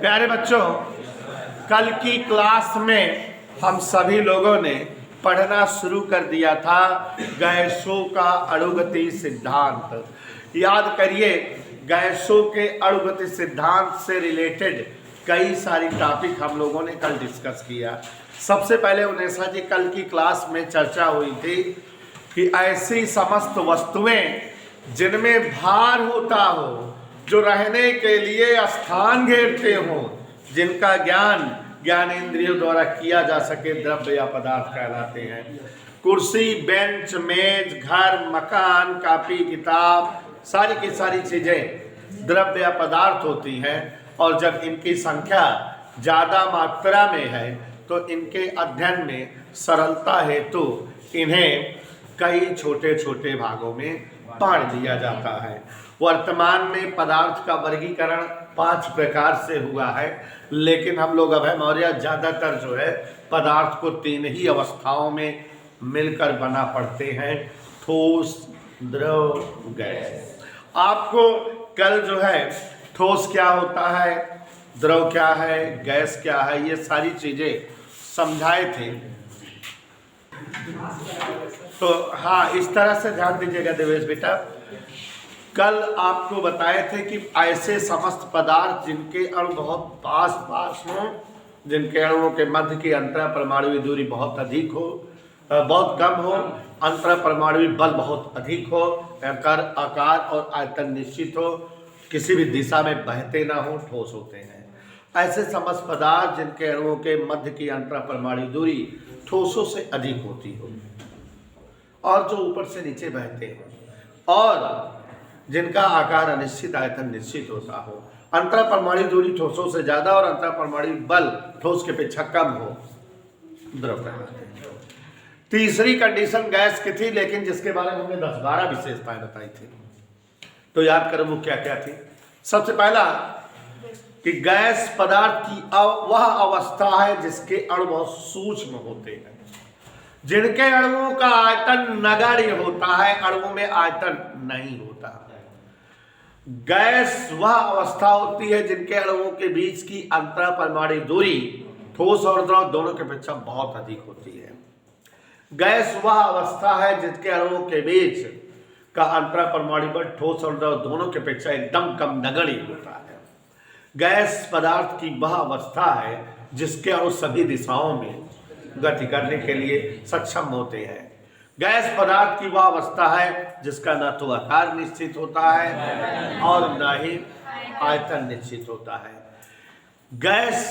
प्यारे बच्चों, कल की क्लास में हम सभी लोगों ने पढ़ना शुरू कर दिया था गैसों का अणुगति सिद्धांत। याद करिए, गैसों के अणुगति सिद्धांत से रिलेटेड कई सारी टॉपिक हम लोगों ने कल डिस्कस किया। सबसे पहले उनेसा जी कल की क्लास में चर्चा हुई थी कि ऐसी समस्त वस्तुएं जिनमें भार होता हो, जो रहने के लिए स्थान घेरते हो, जिनका ज्ञानेंद्रियों द्वारा किया जा सके, द्रव्य या पदार्थ कहलाते हैं। कुर्सी, बेंच, मेज, घर, मकान, कॉपी, किताब, सारी की सारी चीजें द्रव्य या पदार्थ होती हैं। और जब इनकी संख्या ज्यादा मात्रा में है तो इनके अध्ययन में सरलता हेतु इन्हें कई छोटे छोटे भागों में बांट दिया जाता है। वर्तमान में पदार्थ का वर्गीकरण 5 प्रकार से हुआ है, लेकिन हम लोग अभय मौर्य ज्यादातर जो है पदार्थ को 3 ही अवस्थाओं में मिलकर बना पड़ते हैं: ठोस, द्रव, गैस। आपको कल जो है ठोस क्या होता है, द्रव क्या है, गैस क्या है, ये सारी चीजें समझाए थे। तो हाँ, इस तरह से ध्यान दीजिएगा देवेश बेटा। कल आपको बताए थे कि ऐसे समस्त पदार्थ जिनके अणु बहुत पास पास हों, जिनके अणुओं के मध्य की अंतरा परमाणु दूरी बहुत अधिक हो, बहुत कम हो, अंतरा परमाणु बल बहुत अधिक हो, आकार और आयतन निश्चित हो, किसी भी दिशा में बहते ना हो, ठोस होते हैं। ऐसे समस्त पदार्थ जिनके अणुओं के मध्य की अंतरा परमाणु दूरी ठोसों से अधिक होती हो और जो ऊपर से नीचे बहते हो, और जिनका आकार अनिश्चित, आयतन निश्चित होता हो। अंतरा परमाणु दूरी ठोसों से ज्यादा और अंतरा परमाणु बल ठोस के अपेक्षा कम हो, द्रव कहलाते हैं। तीसरी कंडीशन गैस की थी, लेकिन जिसके बारे में हमने 10-12 विशेषताएं बताई थी। तो याद करो वो क्या क्या थी। सबसे पहला कि गैस पदार्थ की वह अवस्था है जिसके अणु बहुत सूक्ष्म होते हैं, जिनके अणुओं का आयतन नगण्य होता है, अणुओं में आयतन नहीं होता। गैस वह अवस्था होती है जिनके अणुओं के बीच की अंतरा परमाणु दूरी ठोस और द्रव दोनों के अपेक्षा बहुत अधिक होती है। गैस वह अवस्था है जिनके अणुओं के बीच का अंतरा परमाणु बल ठोस और द्रव दोनों के अपेक्षा एकदम कम नगण्य होता है। गैस पदार्थ की वह अवस्था है जिसके अणु सभी दिशाओं में गति करने के लिए सक्षम होते हैं। गैस पदार्थ की वह अवस्था है जिसका न तो आकार निश्चित होता है और न ही आयतन निश्चित होता है। गैस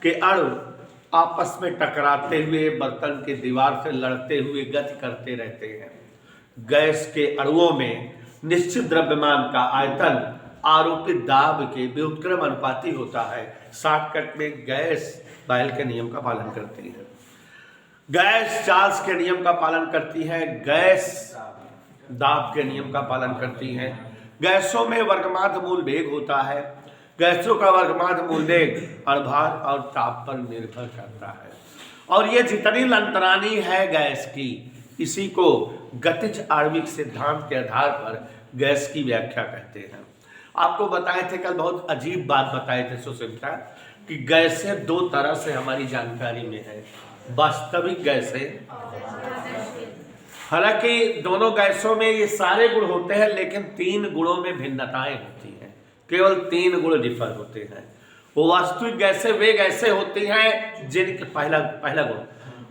के अणु आपस में टकराते हुए, बर्तन की दीवार से लड़ते हुए गति करते रहते हैं। गैस के अणुओं में निश्चित द्रव्यमान का आयतन आरोपित दाब के व्युत्क्रम अनुपाती होता है। शॉर्टकट में गैस बायल के नियम का पालन करती है, गैस चार्ल्स के नियम का पालन करती है, गैस दाब के नियम का पालन करती है। गैसों में वर्गमात्र मूल वेग होता है। गैसों का वर्गमात्र मूल वेग अणुभार और ताप पर निर्भर करता है। और ये जितनी लंतरानी है गैस की, इसी को गतिज आणविक सिद्धांत के आधार पर गैस की व्याख्या कहते हैं। आपको बताए थे कल, बहुत अजीब बात बताए थे सुचित्रा, कि गैसें 2 तरह से हमारी जानकारी में है। वास्तविक गैसें, हालांकि दोनों गैसों में ये सारे गुण होते हैं, लेकिन 3 गुणों में भिन्नताएं होती हैं। केवल 3 गुण डिफर होते हैं। वो वास्तविक गैसें वे गैसें होती हैं जिनके पहला गुण,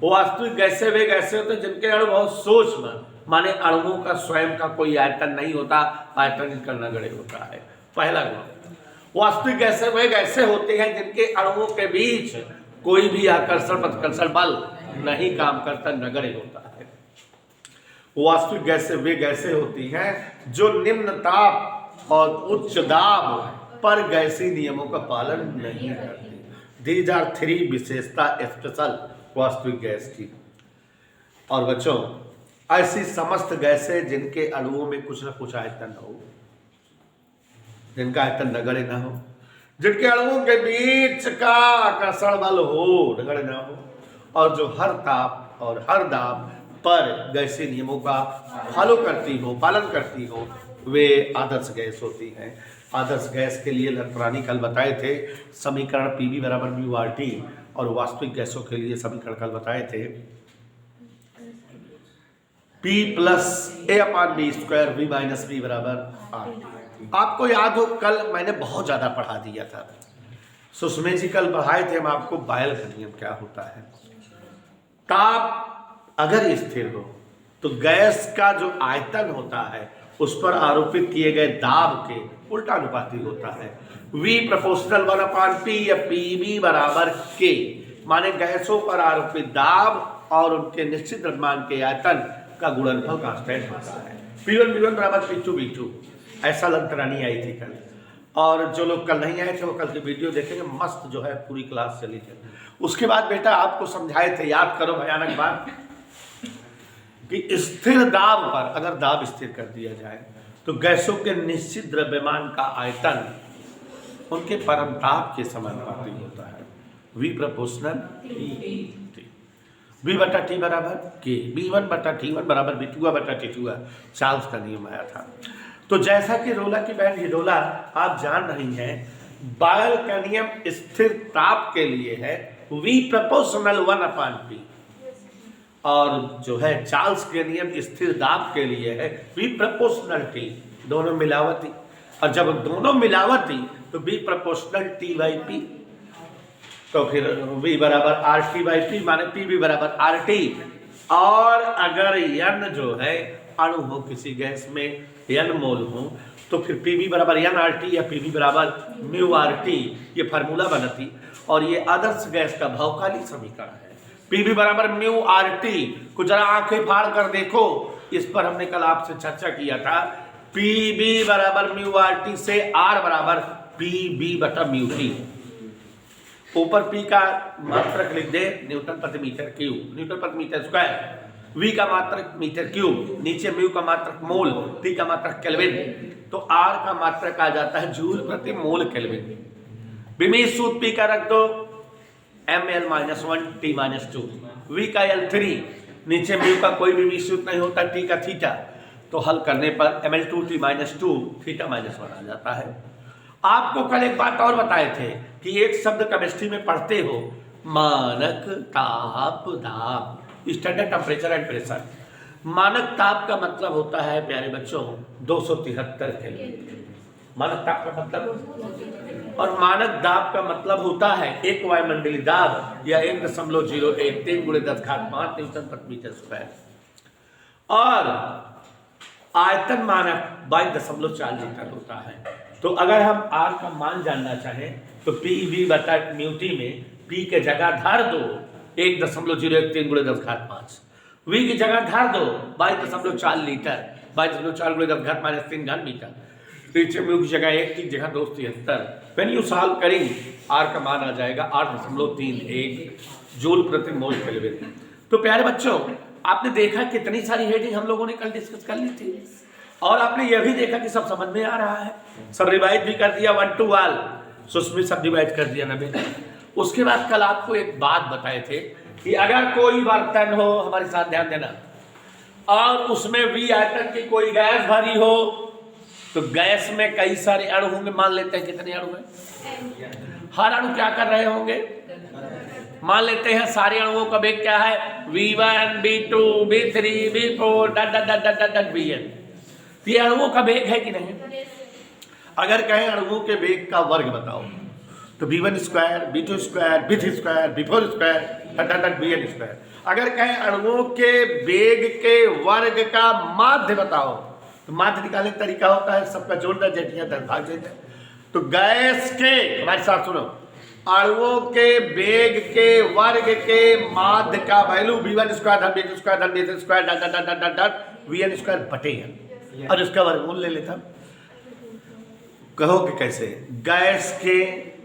वो वास्तविक गैसें वे गैसें होते हैं जिनके अणु बहुत सूक्ष्म, माने अणुओं का स्वयं का कोई आयतन नहीं होता, आयतन इनका नगण्य होता है, पहला गुण। वास्तविक गैसें वे गैसें होती हैं जिनके अणुओं के बीच कोई भी आकर्षण प्रतिकर्षण बल नहीं काम करता, नगण्य होता है। वास्तविक गैसें वे गैसें होती हैं जो निम्न ताप और उच्च दाब पर गैसीय नियमों का पालन नहीं करती। दीज आर 3 विशेषता स्पेशल वास्तविक गैस की। और बच्चों, ऐसी समस्त गैसें जिनके अणुओं में कुछ न कुछ आयतन हो, जिनका आयतन नगण्य न हो, जिनके अणुओं के बीच का आकर्षण बल हो, नगण्य न हो, और जो हर ताप और हर दाब पर गैसीय नियमों का फॉलो करती हो, पालन करती हो, वे आदर्श गैस होती हैं। आदर्श गैस के लिए लंतरानी कल बताए थे समीकरण पीवी बराबर म्यू आर टी, और वास्तविक गैसों के लिए समीकरण कल बताए थे P plus a upon b square v minus b बराबर आर टी। आपको याद हो कल मैंने बहुत ज्यादा पढ़ा दिया था, सुषमे जी कल पढ़ाए थे हम आपको बायल का नियम क्या होता है। ताप अगर स्थिर हो तो गैस का जो आयतन होता है उस पर आरोपित किए गए दाब के उल्टा अनुपाती होता है। V प्रोपोर्शनल 1/P या PV बराबर K, माने गैसों पर आरोपित दाब और उनके निश्चित द्रव्यमान के आयतन का गुणनफल कांस्टेंट होता है। P1 V1 बराबर P2 V2, ऐसा लंतरानी आई थी कल। और जो लोग कल नहीं आए थे वो कल की वीडियो देखेंगे, मस्त जो है पूरी क्लास चली थी। उसके बाद बेटा आपको समझाए थे, याद करो भयानक बात, कि स्थिर दाब पर अगर दाब स्थिर कर दिया जाए तो गैसों के निश्चित द्रव्यमान का आयतन उनके परमताप के समानुपाती होता है। V प्रोपोर्शनल V बटा टी बराबर के, B1 बटा T1 बराबर B2 बटा T2, चार्ल्स का नियम आया था। तो जैसा कि रोला की बहन हिडोला आप जान रही हैं, बायल का नियम स्थिर ताप के लिए है V प्रोपोर्शनल 1/P, और जो है चार्ल्स के नियम स्थिर दाब के लिए है V प्रोपोर्शनल T, दोनों मिलावटी। और जब दोनों मिलावटी तो V प्रोपोर्शनल T/P, तो फिर V बराबर RT/P, माने PV बराबर RT। और अगर N जो है अणु हो किसी गैस में, N मोल हो, तो फिर PV बराबर NRT या PV बराबर म्यू RT, ये फार्मूला बनती। और ये आदर्श गैस का भौकाली समीकरण है। PV बराबर म्यू RT को जरा आंखें फाड़ कर देखो, इस पर हमने कल आपसे चर्चा किया था। PV बराबर म्यू RT से R बराबर PV बटा म्यू T। ऊपर P का मात्रक लिख दे न्यूटन प्रति मीटर क्यूब, न्यूटन प्रति मीटर स्क्वायर। V का मात्रक मीटर क्यूब, नीचे म्यू का मात्रक मोल, T का मात्रक केल्विन, तो R का मात्रक आ जाता है जूल प्रति मोल केल्विन। विमेय सूत्र P का रख दो ml-1 T-2, V का L3, नीचे म्यू का कोई भी सूत्र नहीं होता, T का थीटा, तो हल करने पर ml2 T-2 थीटा-1 आ जाता है। आपको कल एक बात और बताए थे कि एक शब्द केमिस्ट्री में पढ़ते हो, मानक ताप दाब, स्टैंडर्ड टेम्परेचर एंड प्रेशर। मानक ताप का मतलब होता है प्यारे बच्चों 273 केल्विन, मानक ताप का मतलब, और मानक दाब का मतलब होता है एक वायुमंडलीय दाब या 1.013 × 10⁵ न्यूटन प्रति मीटर स्क्वायर, और आयतन मानक 22.4 लीटर होता है। तो अगर हम R का मान जानना चाहें तो PV बटा म्यू T में P के जगह धर दो 1.013 × 10⁵, V की जगह धर दो 22.4 लीटर, 22.4 × 10⁻³ घन मीटर, नीचे म्यू की जगह 1 की जगह 273। व्हेन यू सॉल्व करेंगे R का मान आ जाएगा 8.31 जूल प्रति मोल केल्विन। तो प्यारे बच्चों, आपने देखा कितनी सारी हेडिंग हम लोगों ने कल डिस्कस कर ली थी, और आपने यह भी देखा कि सब समझ में आ रहा है, सब रिवाइज भी कर दिया, 1 to all सुस्मित सब डिवाइड कर दिया ना बेटा। उसके बाद कल आपको एक बात बताए थे कि अगर कोई बर्तन हो, हमारे साथ ध्यान देना, और उसमें V आयतन की कोई गैस भरी हो, तो गैस में कई सारे अणु होंगे, मान लेते हैं कितने अणु हैं, हर अणु क्या कर रहे होंगे, मान लेते हैं सारे अणुओं का वेग क्या है, V1 V2 V3 V4 Vn। ये अणुओं का वेग है कि नहीं? अगर कहें अणुओं के वेग का वर्ग बताओ तो V1 square V2 square V3 square V4 square Vn square. अगर कहें अणुओं के वेग के वर्ग का माध्य बताओ तो माध्य निकालने का तरीका होता है सबका जोड़ना जेठिया 10 भाग देते। तो गैस के, हमारे साथ सुनो, अणुओं के वेग के वर्ग के माध्य का वैल्यू V1 स्क्वायर धन V2 स्क्वायर धन V3 स्क्वायर Vn स्क्वायर बटे n, और इसका वर्गमूल ले लेता। कहोगे कैसे? गैस के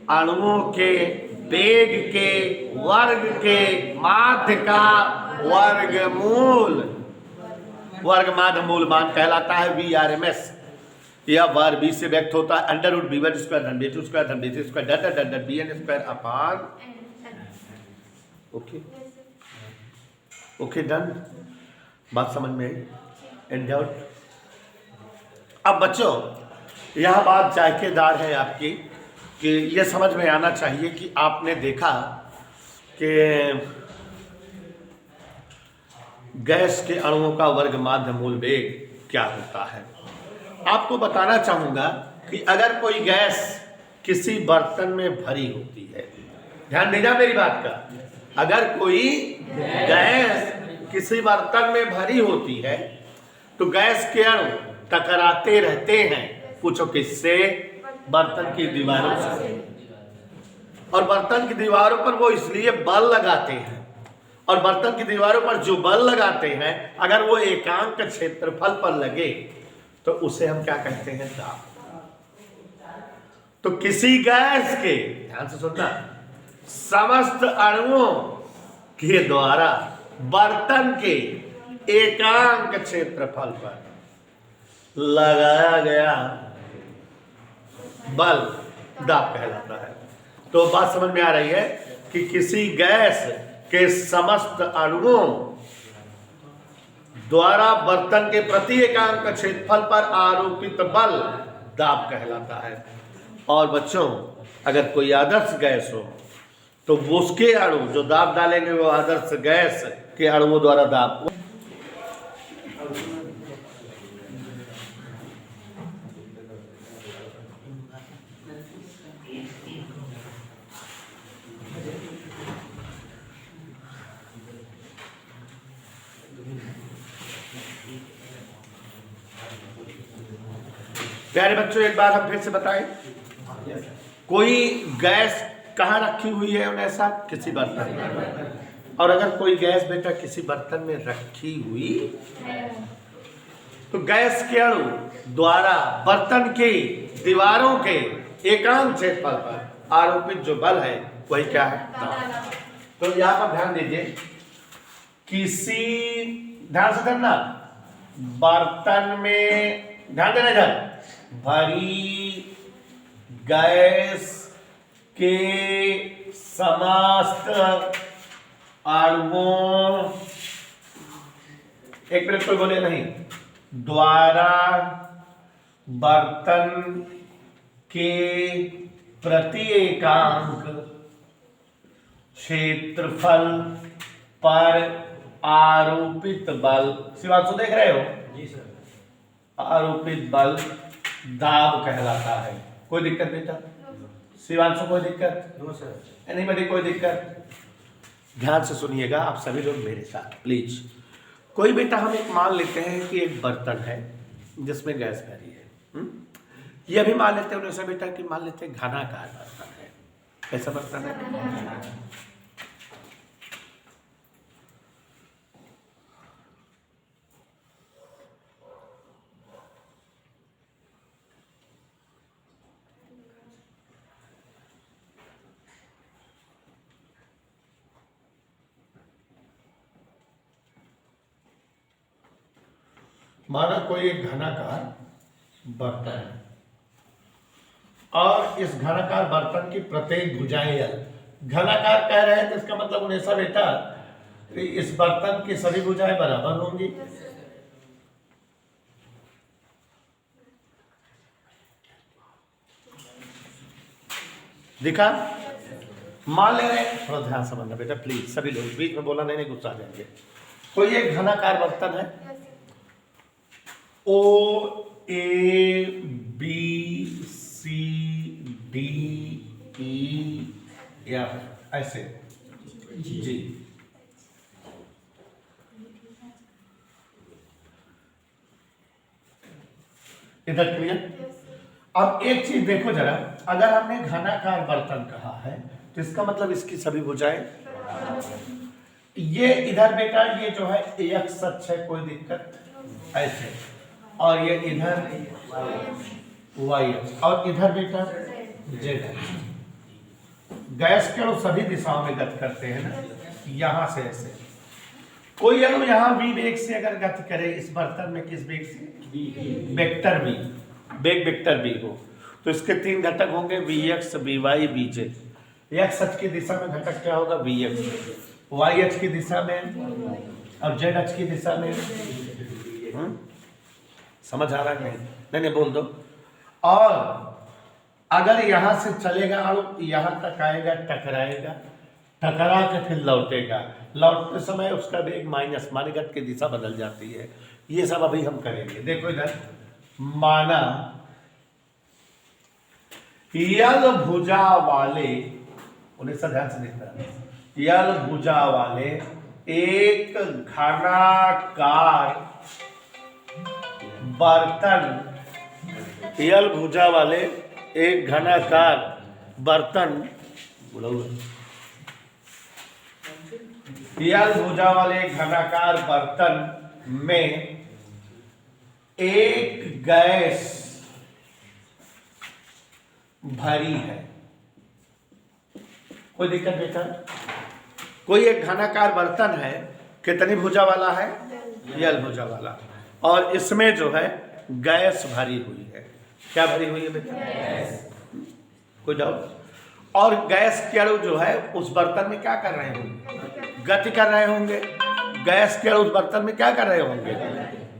अणुओं के वेग के वर्ग के माध्य का वर्गमूल, वर्ग माध्य मूल मान कहलाता है VRMS। यह बार बी से व्यक्त होता है √V1 स्क्वायर धन V2 स्क्वायर धन V3 square Vn square upon. Okay okay, done, बात समझ में आई? And doubt? अब बच्चों यह बात जायकेदार है आपकी कि यह समझ में आना चाहिए कि आपने देखा कि गैस के अणुओं का वर्ग माध्य मूल वेग क्या होता है। आपको बताना चाहूंगा कि अगर कोई गैस किसी बर्तन में भरी होती है, ध्यान देना मेरी बात का, अगर कोई गैस किसी बर्तन में भरी होती है तो गैस के अणु टकराते रहते हैं। पूछो किससे? बर्तन की दीवारों से। और बर्तन की दीवारों पर वो इसलिए बल लगाते हैं, और बर्तन की दीवारों पर जो बल लगाते हैं अगर वो एकांक क्षेत्रफल पर लगे तो उसे हम क्या कहते हैं? दाब। तो किसी गैस के, ध्यान से सुनना, समस्त अणुओं के द्वारा बर्तन के एकांक क्षेत्रफल पर लगाया गया बल दाब कहलाता है। तो बात समझ में आ रही है कि किसी गैस के समस्त अणुओं द्वारा बर्तन के प्रति एकांक क्षेत्रफल पर आरोपित बल दाब कहलाता है। और बच्चों, अगर कोई आदर्श गैस हो तो उसके अणु जो दाब डालेंगे वो आदर्श गैस के अणुओं द्वारा दाब। प्यारे बच्चों, एक बार हम फिर से बताएं, कोई गैस कहाँ रखी हुई है? ऐसा किसी बर्तन में। और अगर कोई गैस बेटा किसी बर्तन में रखी हुई तो गैस के अणु द्वारा बर्तन की दीवारों के एकांक क्षेत्रफल पर आरोपित जो बल है वही क्या है? तो यहां पर ध्यान दीजिए, किसी, ध्यान से करना, बर्तन में, ध्यान देना इधर, भरी गैस के समस्त अणुओं, एक मिनट कोई बोले नहीं, द्वारा बर्तन के प्रति एकांक क्षेत्रफल पर आरोपित बल, शिवांशु देख रहे हो? जी सर। आरोपित बल दाब कहलाता है। कोई दिक्कत बेटा? शिवांशु कोई दिक्कत? No sir. एनीबॉडी कोई दिक्कत? ध्यान से सुनिएगा आप सभी लोग मेरे साथ प्लीज। कोई बेटा हम एक मान लेते हैं कि एक बर्तन है जिसमें गैस भरी है, ये भी मान लेते हैं उनसे बेटा कि मान लेते हैं घनाकार बर्तन है। कैसा बर्तन है? माना कोई एक घनाकार बर्तन है और इस घनाकार बर्तन की प्रत्येक भुजाएं, घनाकार कह रहे हैं तो इसका मतलब उन्हें सब बेटा इस बर्तन की सभी भुजाएं बराबर होंगी। दिखा? मान ले रहे, थोड़ा ध्यान समझना बेटा प्लीज, सभी लोग बीच में बोला नहीं, गुस्सा आ जाएंगे। कोई एक घनाकार बर्तन है, O A B C D E F, ऐसे जी। इधर क्लियर? अब एक चीज देखो जरा, अगर हमने घनाकार बर्तन कहा है तो इसका मतलब इसकी सभी भुजाएं, ये इधर बेटा ये जो है एक सच है, कोई दिक्कत? ऐसे, और ये इधर वाई और इधर बेटा जेड। गैस के अणु सभी दिशाओं में गति करते हैं ना, यहां से ऐसे। कोई अणु यहां v वेग से अगर गति करे इस बर्तन में, किस वेग से? वेक्टर v, वेग वेक्टर v हो तो इसके तीन घटक होंगे, vx vy vz। x अक्ष की दिशा में घटक क्या होगा? vx, y अक्ष की दिशा में और z अक्ष की दिशा में। समझ आ रहा है? नहीं नहीं बोल दो। और अगर यहां से चलेगा अणु यहां तक आएगा, टकराएगा, टकरा के फिर लौटेगा, लौटते समय उसका वेग माइनस, माने गति की दिशा बदल जाती है। ये सब अभी हम करेंगे। देखो इधर, माना यल भुजा वाले, उन्हें सब ध्यान से देखना, यल भुजा वाले एक घनाकार बर्तन, यल भुजा वाले एक घनाकार बर्तन, यल भुजा वाले घनाकार बर्तन में एक गैस भरी है। कोई दिक्कत बेटा? कोई एक घनाकार बर्तन है, कितनी भुजा वाला है? यल भुजा वाला, और इसमें जो है गैस भरी हुई है। क्या भरी हुई है बेटा? कोई डाउट? और गैस के अणु जो है उस बर्तन में क्या कर रहे होंगे? गति कर रहे होंगे। गैस के अणु उस बर्तन में क्या कर रहे होंगे?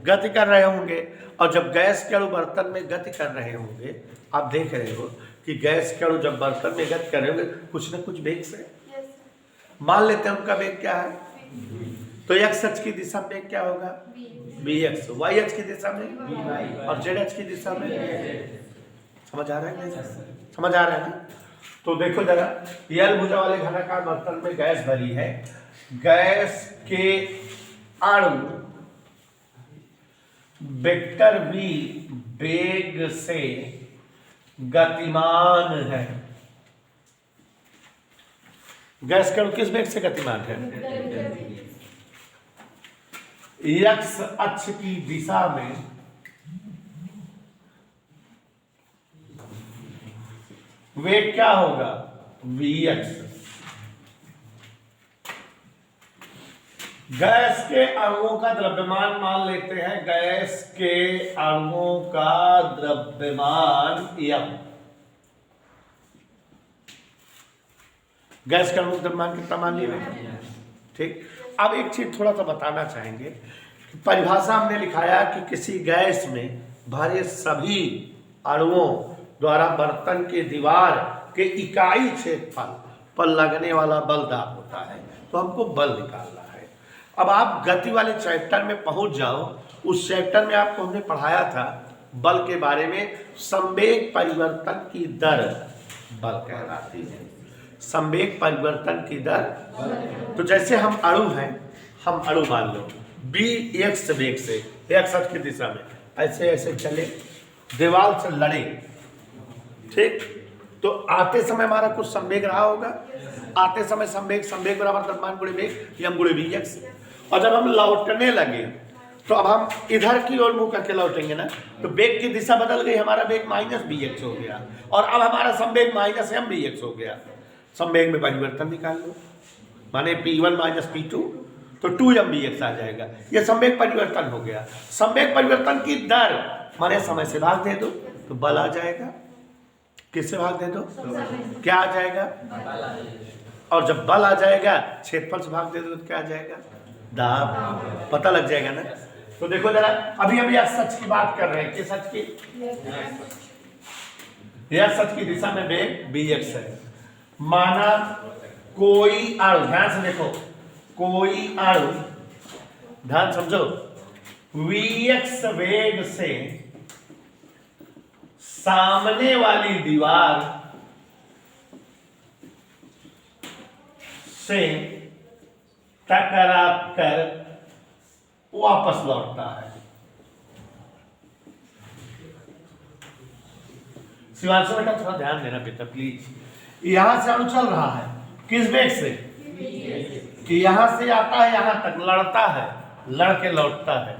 गति कर रहे होंगे। और जब गैस के अणु बर्तन में गति कर रहे होंगे, आप देख रहे हो कि गैस के अणु जब बर्तन में गति कर रहे होंगे कुछ न कुछ वेग से, मान लेते हैं उनका वेग क्या है, तो एक्स अक्ष की दिशा में वेग क्या होगा? bx, वाई अक्ष की दिशा में और जेड अक्ष की दिशा में। समझ आ रहा है? समझ आ रहा है ना? तो देखो जरा, यल भुजा वाले घनाकार बर्तन में गैस भरी है, गैस के अणु वेक्टर v वेग से गतिमान है। गैस के अणु किस वेग से गतिमान है? एक्स अक्ष की दिशा में वेग क्या होगा? vx। गैस के अणुओं का द्रव्यमान मान लेते हैं, गैस के अणुओं का द्रव्यमान m। गैस के अणुओं का द्रव्यमान कितना मान लिया? ठीक। अब एक चीज थोड़ा सा बताना चाहेंगे, परिभाषा हमने लिखाया कि किसी गैस में भरे सभी अणुओं द्वारा बर्तन के दीवार के इकाई क्षेत्रफल पर लगने वाला बल दाब होता है। तो हमको बल निकालना है। अब आप गति वाले चैप्टर में पहुंच जाओ, उस चैप्टर में आपको हमने पढ़ाया था बल के बारे में, संवेग परिवर्तन की दर बल कहलाती है। संवेग परिवर्तन की दर। तो जैसे हम अणु हैं, हम अणु मान लो bx वेग से एक्स अक्ष की दिशा में ऐसे ऐसे चले, दीवार से लड़े, ठीक। तो आते समय हमारा कुछ संवेग रहा होगा, आते समय संवेग बराबर द्रव्यमान गुणे वेग m गुणे vx। और जब हम लौटने लगे तो अब हम इधर की ओर मुंह करके लौटेंगे ना, तो वेग की दिशा बदल गई, हमारा वेग माइनस bx हो गया और अब हमारा संवेग माइनस m vx हो गया। संवेग में परिवर्तन निकाल लो, माने p1 माइनस p2 तो 2m vx आ जाएगा। यह संवेग परिवर्तन हो गया। संवेग परिवर्तन की दर माने समय से भाग दे दो तो बल आ जाएगा। किससे भाग दे दो? क्या आ जाएगा? और जब बल आ जाएगा क्षेत्रफल से भाग दे दो तो क्या आ जाएगा? दाब। पता लग जाएगा ना। तो देखो जरा, अभी हम यह सच की बात कर रहे हैं। किस सच की? यह सच की दिशा में वेग bx है। माना कोई अणु, ध्यान से देखो, कोई अणु, ध्यान समझो, vx वेग से सामने वाली दीवार से टकरा कर वापस लौटता है। शिवांशु बेटा थोड़ा ध्यान देना बेटा प्लीज। यहां से अणु चल रहा है, किस वेग से? कि यहां से आता है, यहां तक लड़ता है, लड़ के लौटता है।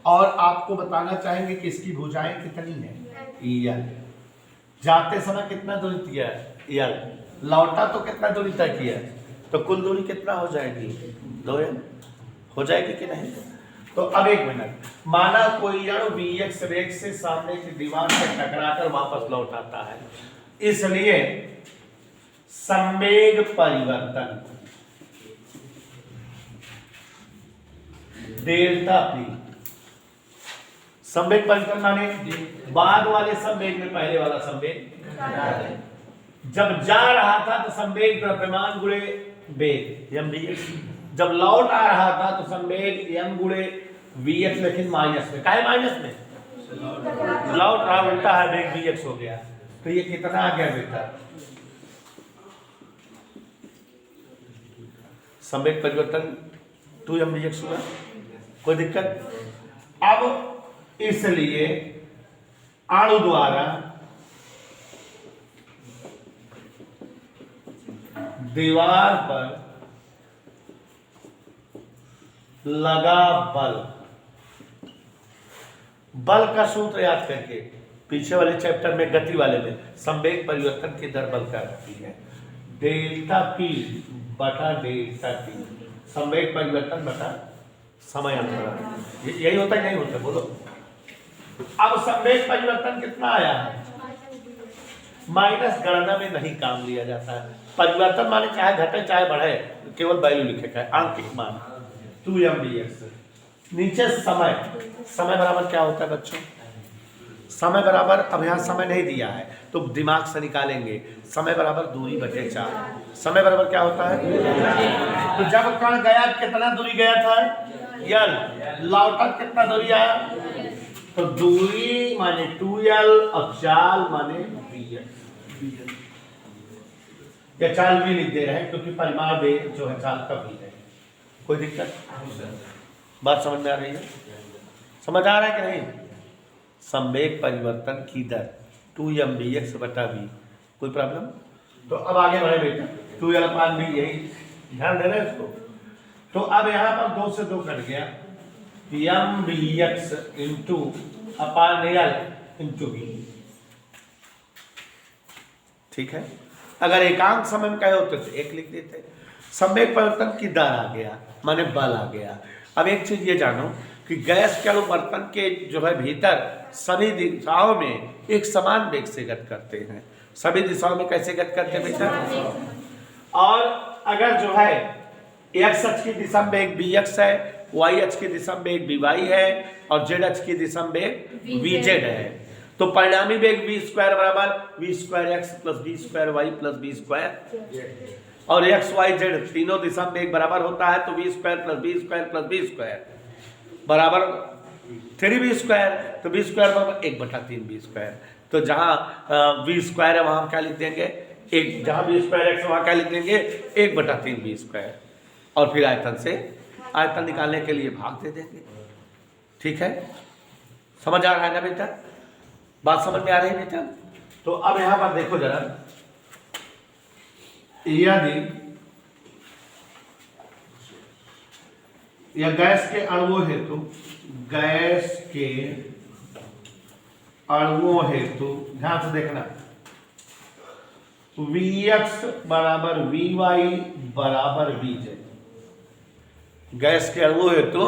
और आपको बताना चाहेंगे कि इसकी भुजाएं कितनी है? यल। जाते समय कितना दूरी किया है? यल। लौटा तो कितना दूरी तय किया है? तो कुल दूरी कितना हो जाएगी? 2m हो जाएगी कि नहीं? तो अब एक मिनट, माना कोई अणु vx वेग से सामने की दीवार से टकराकर वापस लौट आता है, इसलिए संवेग परिवर्तन डेल्टा p, संवेग परिवर्तन माने बाद वाले संवेग में पहले वाला संवेग, जब जा रहा था तो संवेग द्रव्यमान गुणे वेग m dx, जब लौट आ रहा था तो संवेग m गुणे vx, लेकिन माइनस में, काहे माइनस में, लौट रहा उल्टा है, वेग vx हो गया। तो ये कितना आ गया बेटा, संवेग परिवर्तन 2m dx हुआ, कोई दिक्कत। अब इसलिए अणु द्वारा दीवार पर लगा बल, बल का सूत्र याद करके, पीछे वाले चैप्टर में गति वाले में संवेग परिवर्तन की दर बल का होती है डेल्टा पी बटा डेल्टा टी, संवेग परिवर्तन बटा समय अंतराल, यही होता है नहीं होता, बोलो। अब संवेग परिवर्तन कितना आया है, माइनस गणना में नहीं काम लिया जाता है, परिवर्तन माने चाहे घटे चाहे बढ़े, केवल वैल्यू लिखे का आंकिक मान 2m dx। नीचे समय, समय बराबर क्या होता है बच्चों, समय बराबर, अब यहाँ समय नहीं दिया है तो दिमाग से निकालेंगे, समय बराबर दूरी बटे 4, समय बराबर क्या होता है, तो जब कण गया कितना दूरी गया था l, लौटा कितना दूरी आया, तो दूरी माने 2l और चाल माने vl, या चाल भी लिख दे रहे हैं क्योंकि परिमाण वेग जो है चाल का भी है, कोई दिक्कत, बात समझ में आ रही है, समझ आ रहा है कि नहीं। संवेग परिवर्तन की दर 2m dx बटा v, कोई प्रॉब्लम। तो अब आगे बढ़े बेटा, 2l अपान v, यही ध्यान देना इसको। तो अब यहाँ पर 2 से 2 कट गया, m dx इंटू अपान l इंटू v, ठीक है। अगर एकांक समय में कहे होते तो 1 लिख देते। संवेग परिवर्तन की दर आ गया माने बल आ गया। अब एक चीज ये जानो कि गैस के अनुवर्तन के जो है भीतर सभी दिशाओं में एक समान वेग से गति करते हैं, सभी दिशाओं में कैसे गति करते हैं बेटा, और अगर जो है x अक्ष की दिशा में वेग bx है, y अक्ष की दिशा में वेग by है और z अक्ष की दिशा में वेग vz है, तो परिणामी वेग v स्क्वायर बराबर v square x plus v square y plus v square, और x y z तीनों दिशा में वेग बराबर होता है, तो v square plus v square plus v square बराबर 3v स्क्वायर, तो v स्क्वायर बराबर 1/3 v स्क्वायर। तो जहाँ v स्क्वायर है वहाँ क्या लिख देंगे 1, जहाँ v स्क्वायर x वहाँ क्या लिख देंगे 1/3 v स्क्वायर, और फिर आयतन से आयतन निकालने के लिए भाग दे देंगे, ठीक है। समझ आ रहा है ना बेटा, बात समझ में आ रही है बेटा। तो अब यहाँ पर देखो जरा, यदि या गैस के अणुओं हेतु, गैस के अणुओं हेतु ध्यान से देखना, Vx बराबर Vy बराबर Vz, गैस के अणुओं हेतु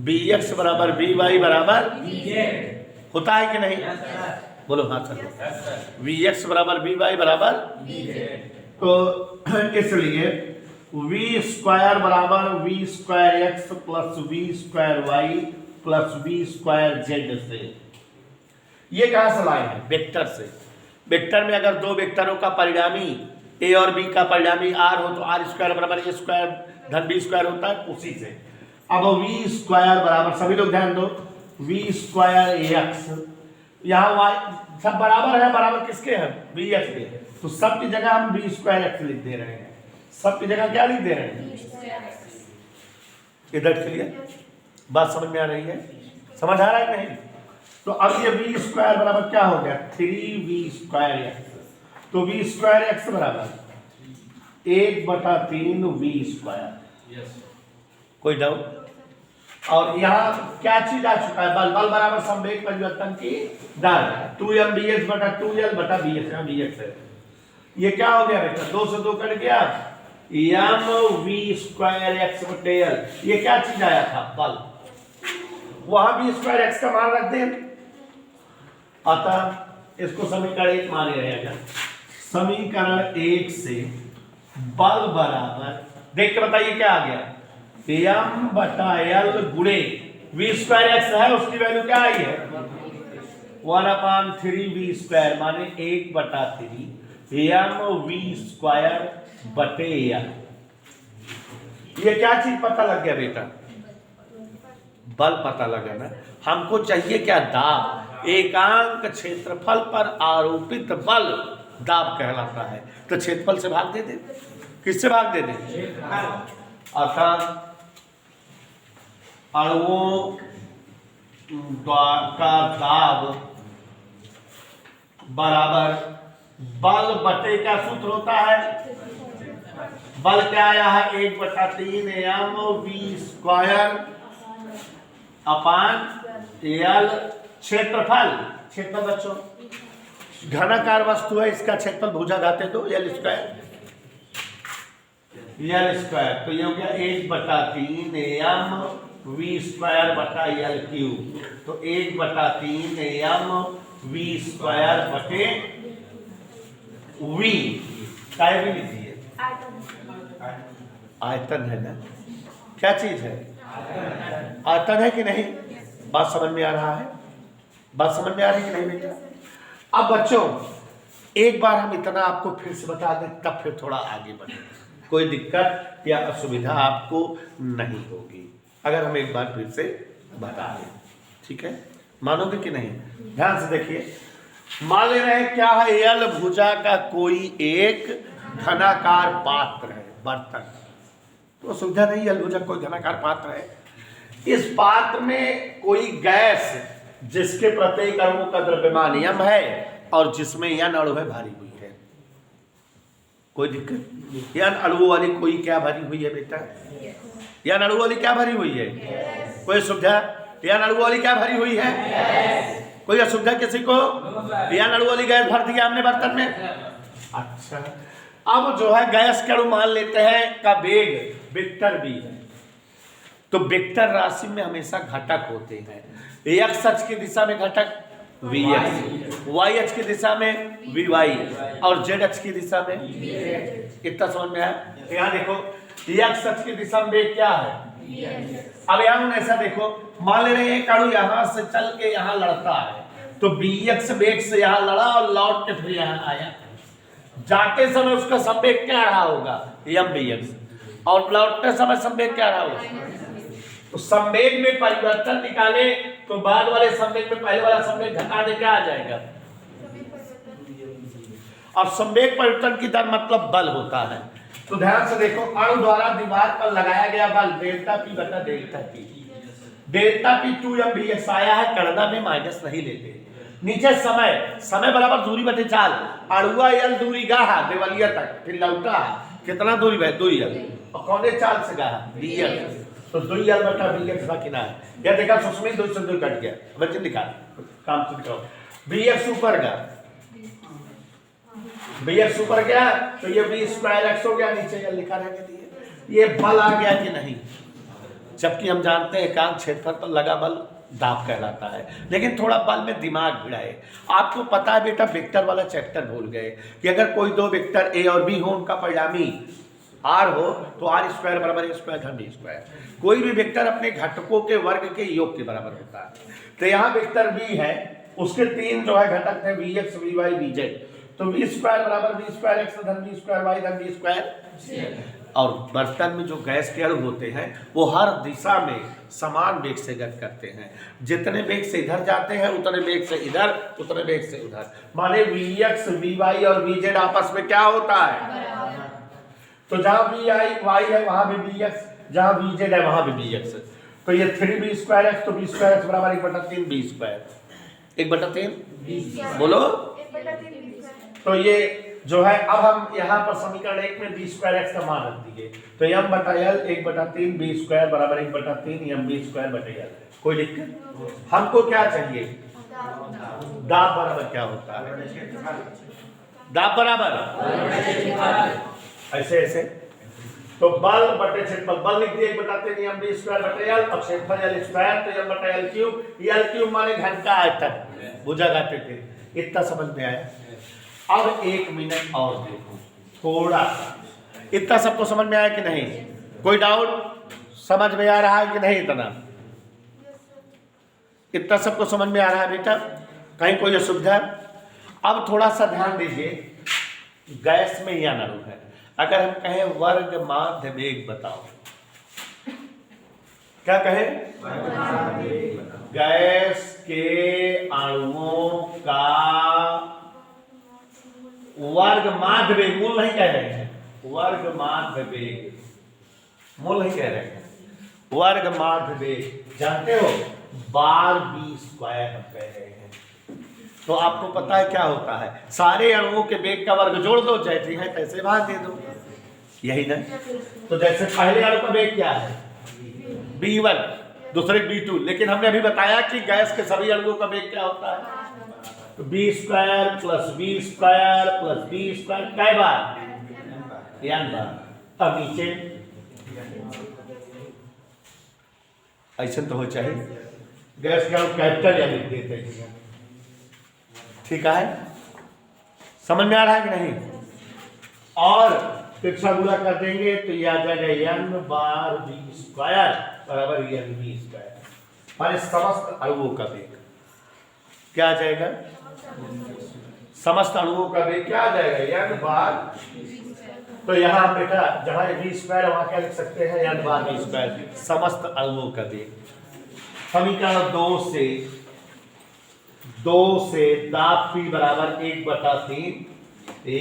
Vx बराबर Vy बराबर होता है कि नहीं, बोलो हाँ सर, Vx बराबर Vy बराबर, तो इसलिए v स्क्वायर बराबर v square x plus v square y plus v square z से, ये कहां से लाए हैं, वेक्टर से। वेक्टर में अगर दो वेक्टरों का परिणामी a और b का परिणामी r हो तो r स्क्वायर बराबर a स्क्वायर धन b स्क्वायर होता है, उसी से। अब v स्क्वायर बराबर, सभी लोग ध्यान दो, v स्क्वायर x, यहाँ y सब बराबर है, बराबर किसके हैं vx के, तो सब की जगह हम v स्क्वायर x लिख दे रहे हैं, सब की जगह क्या लिख दे रहे हैं, इधर क्लियर, बात समझ में आ रही है, समझ आ रहा है नहीं। तो अब ये v स्क्वायर बराबर क्या हो गया 3v स्क्वायर x, तो v स्क्वायर x बराबर 1/3 v स्क्वायर, कोई डाउट। और यहाँ क्या चीज आ चुका है, बल, बल बराबर संवेग परिवर्तन की दर 2m dx बटा 2l बटा bx, यहाँ bx है, ये क्या हो गया बेटा 2 से 2 कट गया, m v स्क्वायर x बटे l, ये क्या चीज आया था बल, वहां v स्क्वायर x का मान रख दें, अतः इसको समीकरण 1 माने रहेगा। समीकरण 1 से बल बराबर, देख के बताइए क्या आ गया, m/l गुणे v स्क्वायर x है, उसकी वैल्यू क्या आई है 1/3v² माने 1/3 mv² बटे l। ये क्या चीज पता लग गया बेटा? बल पता लगा ना। हमको चाहिए क्या? दाब। एकांक क्षेत्रफल पर आरोपित बल दाब कहलाता है। तो क्षेत्रफल से भाग दे दे। किससे भाग दे दे? अतः अणुओं का दाब बराबर बल बटे क्या सूत्र होता है? बल क्या आया है? 1/3 mv² अपान l। क्षेत्रफल, क्षेत्रफल बच्चों घनाकार वस्तु है, इसका क्षेत्रफल भुजा घाते तो l²। तो ये हो गया 1/3 mv² बटा l³। तो 1/3 mv² बटे v काय भी लीजिए। आयतन है ना? क्या चीज है? आयतन है कि नहीं? बात समझ में आ रहा है? बात समझ में आ रही है कि नहीं बेटा? अब बच्चों एक बार हम इतना आपको फिर से बता दें, तब फिर थोड़ा आगे बढ़े। कोई दिक्कत या असुविधा आपको नहीं होगी अगर हम एक बार फिर से बता दें। ठीक है, मानोगे कि नहीं? ध्यान से देखिए। मान ले रहे क्या है? यल भुजा का कोई एक घनाकार पात्र है, बर्तन। तो सुविधा नहीं, यल भुजा कोई घनाकार पात्र है। इस पात्र में कोई गैस जिसके प्रत्येक अणु का द्रव्यमान m है और जिसमें n अणु है भरी हुई है। कोई दिक्कत? n अणुओं वाली कोई क्या भरी हुई है बेटा? n अणु वाली क्या भरी हुई है? कोई सुविधा? n अणु वाली क्या भरी हुई है? कोई असुविधा किसी को? n अणु वाली गैस भर दिया हमने बर्तन में। अच्छा, अब जो है गैस के अणु मान लेते हैं का वेग वेक्टर v है। तो वेक्टर राशि में हमेशा घटक होते हैं। x अक्ष की दिशा में घटक vx, y अक्ष की दिशा में vy और z अक्ष की दिशा में कितना समझ में आया? यहाँ देखो x अक्ष की दिशा में वेग क्या है? अब यहाँ ऐसा देखो, मान ले रहे हैं अणु यहाँ से चल के यहाँ लड़ता है, तो bx वेग से यहाँ लड़ा और लौट के फिर यहाँ आया। जाते समय उसका संवेग क्या रहा होगा? mvx। और लौटते समय संवेग क्या रहा होगा? तो संवेग में परिवर्तन निकाले तो बाद वाले संवेग में पहले वाला संवेग घटा दे, क्या आ जाएगा? और संवेग परिवर्तन की दर मतलब बल होता है। तो ध्यान से देखो, अणु द्वारा दीवार पर लगाया गया बल डेल्टा पी बटा delta P. Delta P 2mvx आया है, गणना में माइनस नहीं लेते। नीचे समय बराबर दूरी बटे चाल। अणुआ l दूरी गाहा देवलिया तक, फिर लौटा कितना दूरी है? 2l। और कौने चाल से गाहा? dl। तो 2l बटा vx बाकी ना है। यह देखा सुस्मित 2 से 2 कट गया। बच्चे निकाल, काम से निकालो। vx ऊपर गया, vx ऊपर गया तो ये v²x हो गया, नीचे l लिखा रहने दिए। ये बल आ गया कि नहीं? जबकि हम जानते हैं एकांक क्षेत्रफल पर लगा बल दाब कहलाता है। लेकिन थोड़ा बल में दिमाग भिड़ाए। आपको पता है बेटा, वेक्टर वाला चैप्टर भूल गए कि अगर कोई दो वेक्टर a और b हो, उनका परिणामी r हो तो r² बराबर a² धन b²। कोई भी वेक्टर अपने घटकों के वर्ग के योग के बराबर होता है। तो यहाँ वेक्टर b है, उसके 3 जो है घटक थे vx, vy, vz। तो v² बराबर v²x धन v²y धन v²। और बर्तन में जो गैस के अणु होते हैं वो हर दिशा में समान वेग से गति करते हैं। जितने वेग से इधर जाते हैं उतने वेग से इधर, उतने वेग से उधर। माने vx, vy और vz आपस में क्या होता है? तो जहां vi y है वहां भी vx, जहां vz है वहां भी vx। तो ये 3v²x, तो v²x बराबर 1/3 v²। 1/3 बोलो। तो ये जो है, अब हम यहाँ पर समीकरण 1 में v²x का मान रख दिए। तो m बटा l 1/3 v² बराबर 1/3 mv² बटे l। कोई दिक्कत? हमको क्या चाहिए? दाब बराबर क्या होता है? दाब बराबर ऐसे ऐसे। तो बल बटे क्षेत्रफल, बल लिख दिए 1/3 mv² बटे l, और क्षेत्रफल l², तो m बटा l³ माने घन का आयतन, भुजा घाते थे। इतना समझ में आया? अब 1 मिनट और देखो थोड़ा सा। इतना सबको समझ में आया कि नहीं? कोई डाउट? समझ में आ रहा है कि नहीं? इतना सबको समझ में आ रहा है बेटा? कहीं कोई असुविधा? अब थोड़ा सा ध्यान दीजिए, गैस में यह अणु है। अगर हम कहें वर्ग माध्य वेग बताओ, क्या कहें? गैस के अणुओं का वर्ग माध्य वेग, मूल नहीं कह रहे हैं, वर्ग माध्य वेग, मूल नहीं कह रहे हैं, वर्ग माध्य वेग जानते हो, बार बी स्क्वायर हम कह रहे हैं। तो आपको पता है क्या होता है, सारे अणुओं के वेग का वर्ग जोड़ दो, जैसे है तैसे भाग दे दो, यही ना। तो जैसे पहले अणु का वेग क्या है, B1, दूसरे B2, लेकिन हमने अभी बताया कि गैस के सभी अणुओं का वेग क्या होता है, तो B square plus B square plus B square, कै बार? n बार। अब नीचे ऐसा तो हो चाहिए, गैस का कैपिटल या लिख देते हैं, ठीक है, समझ में आ रहा है कि नहीं? और तिरछा गुणा कर देंगे तो यह आ जाएगा n बार B स्क्वायर बराबर n B स्क्वायर, माने समस्त अणुओं का वेग क्या आ जाएगा, समस्त अणुओं का वेग क्या आ जाएगा, n बार। तो यहाँ बेटा जहां B स्क्वायर वहां क्या लिख सकते हैं, n बार B स्क्वायर, समस्त अणुओं का वेग। समीकरण 2 से दाब P बराबर 1/3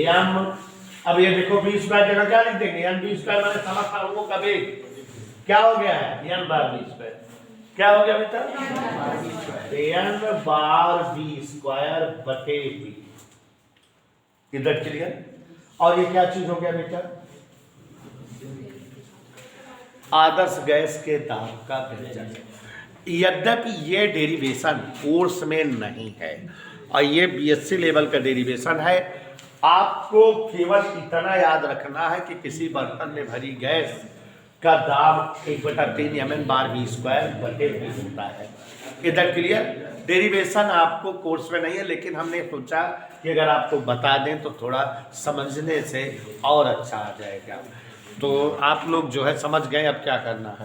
m। अब ये देखो B स्क्वायर जगह क्या लिख देंगे, n B स्क्वायर माने समस्त अणुओं का वेग क्या हो गया है, n बार B स्क्वायर, क्या हो गया बेटा, n बार B स्क्वायर बटे B, इधर क्लियर। और ये क्या चीज हो गया बेटा, आदर्श गैस के दाब का व्यंजक। यद्यपि ये डेरिवेशन कोर्स में नहीं है और ये बीएससी लेवल का डेरिवेशन है, आपको केवल इतना याद रखना है कि किसी बर्तन में भरी गैस का दाब 1/3 mn बार B स्क्वायर बटे B होता है। इधर क्लियर। डेरिवेशन आपको कोर्स में नहीं है, लेकिन हमने सोचा कि अगर आपको बता दें तो थोड़ा समझने से और अच्छा आ जाएगा। तो आप लोग जो है समझ गए अब क्या करना है।